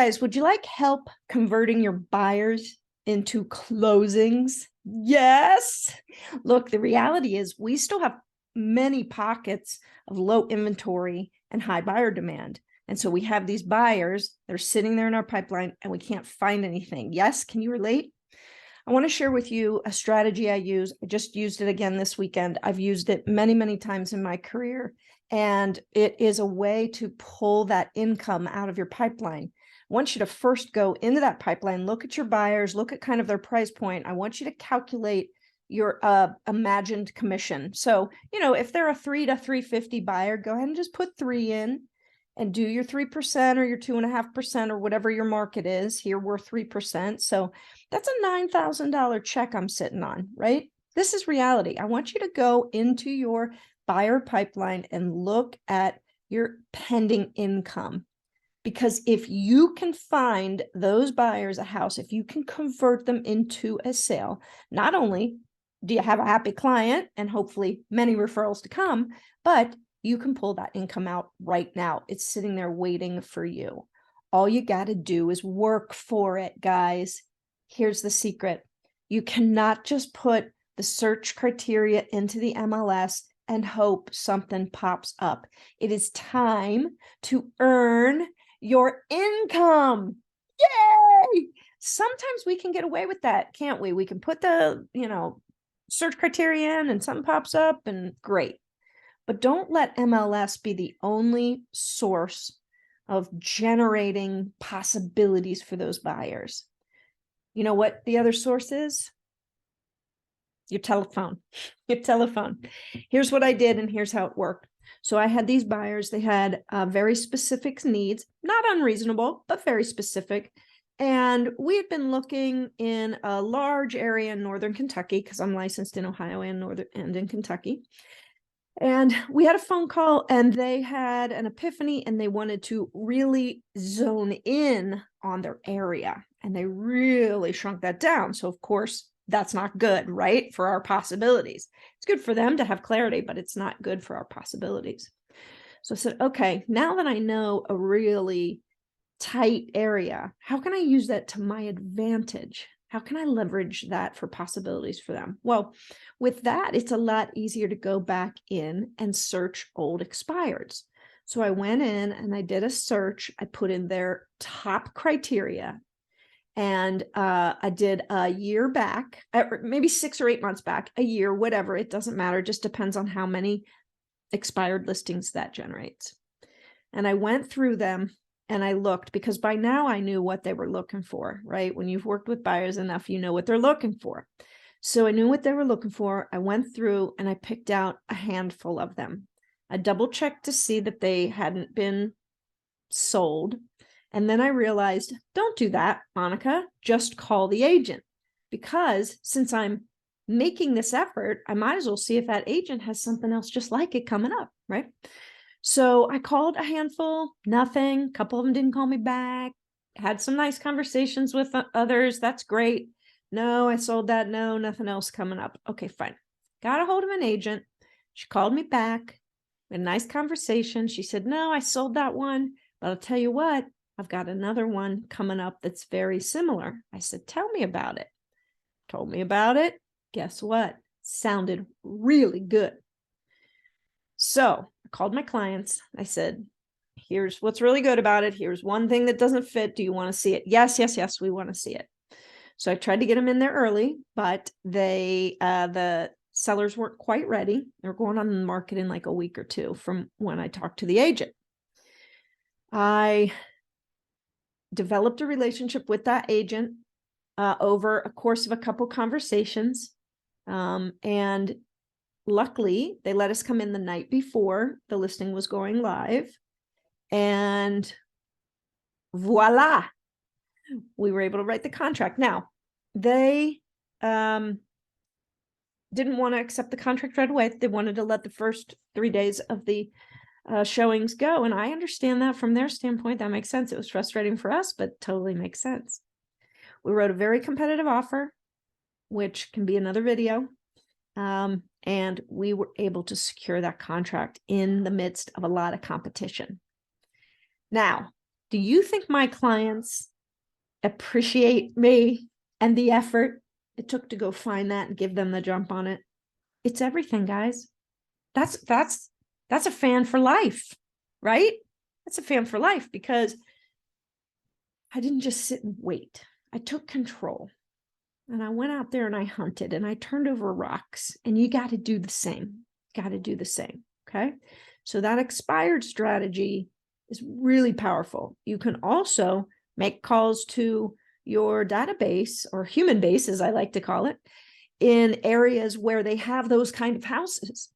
guys, would you like help converting your buyers into closings? Yes. Look, the reality is we still have many pockets of low inventory and high buyer demand. And so we have these buyers, they're sitting there in our pipeline and we can't find anything. Yes, can you relate? I want to share with you a strategy I use. I just used it again this weekend. I've used it many, many times in my career, and it is a way to pull that income out of your pipeline. I want you to first go into that pipeline, look at your buyers, look at kind of their price point. I want you to calculate your imagined commission. So, if they're a 3 to 350 buyer, go ahead and just put 3 in and do your 3% or your 2.5% or whatever your market is. Here we're 3%. So that's a $9,000 check I'm sitting on, right? This is reality. I want you to go into your buyer pipeline and look at your pending income. Because if you can find those buyers a house, if you can convert them into a sale, not only do you have a happy client and hopefully many referrals to come, but you can pull that income out right now. It's sitting there waiting for you. All you got to do is work for it, guys. Here's the secret. You cannot just put the search criteria into the MLS and hope something pops up. It is time to earn your income. Yay! Sometimes we can get away with that, can't we? We can put the, search criteria in and something pops up and great. But don't let MLS be the only source of generating possibilities for those buyers. You know what the other source is? Your telephone. Your telephone. Here's what I did and here's how it worked. So I had these buyers. They had very specific needs, not unreasonable, but very specific. And we had been looking in a large area in Northern Kentucky because I'm licensed in Ohio and in Kentucky. And we had a phone call and they had an epiphany and they wanted to really zone in on their area. And they really shrunk that down. So of course, that's not good, right? For our possibilities. It's good for them to have clarity, but it's not good for our possibilities. So I said, okay, now that I know a really tight area, how can I use that to my advantage? How can I leverage that for possibilities for them? Well, with that, it's a lot easier to go back in and search old expireds. So I went in and I did a search. I put in their top criteria. And I did a year back, maybe 6 or 8 months back, a year, whatever. It doesn't matter. It just depends on how many expired listings that generates. And I went through them and I looked because by now I knew what they were looking for, right? When you've worked with buyers enough, you know what they're looking for. So I knew what they were looking for. I went through and I picked out a handful of them. I double checked to see that they hadn't been sold. And then I realized, don't do that, Monica, just call the agent. Because since I'm making this effort, I might as well see if that agent has something else just like it coming up, right? So I called a handful, nothing. A couple of them didn't call me back. Had some nice conversations with others. That's great. No, I sold that. No, nothing else coming up. Okay, fine. Got a hold of an agent. She called me back. We had a nice conversation. She said, no, I sold that one, but I'll tell you what, I've got another one coming up that's very similar. I said, tell me about it. Told me about it. Guess what? Sounded really good. So I called my clients. I said, here's what's really good about it. Here's one thing that doesn't fit. Do you want to see it? Yes, yes, yes, we want to see it. So I tried to get them in there early, but the sellers weren't quite ready. They're going on the market in like a week or two from when I talked to the agent. I developed a relationship with that agent over a course of a couple conversations. And luckily, they let us come in the night before the listing was going live. And voila, we were able to write the contract. Now, they didn't want to accept the contract right away. They wanted to let the first 3 days of the showings go. And I understand that from their standpoint. That makes sense. It was frustrating for us, but totally makes sense. We wrote a very competitive offer, which can be another video. And we were able to secure that contract in the midst of a lot of competition. Now, Do you think my clients appreciate me and the effort it took to go find that and give them the jump on it? It's everything, guys. That's a fan for life, right? That's a fan for life, because I didn't just sit and wait. I took control and I went out there and I hunted and I turned over rocks, and you got to do the same. Got to do the same. Okay. So that expired strategy is really powerful. You can also make calls to your database, or human base, as I like to call it, in areas where they have those kind of houses.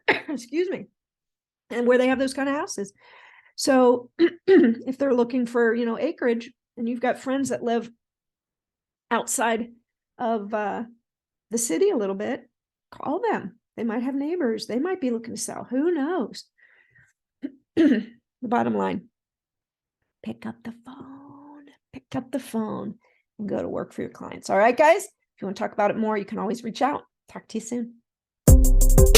Excuse me. And where they have those kind of houses. So if they're looking for, acreage, and you've got friends that live outside of the city a little bit, call them. They might have neighbors. They might be looking to sell. Who knows? The bottom line, pick up the phone and go to work for your clients. All right, guys, if you want to talk about it more, you can always reach out. Talk to you soon.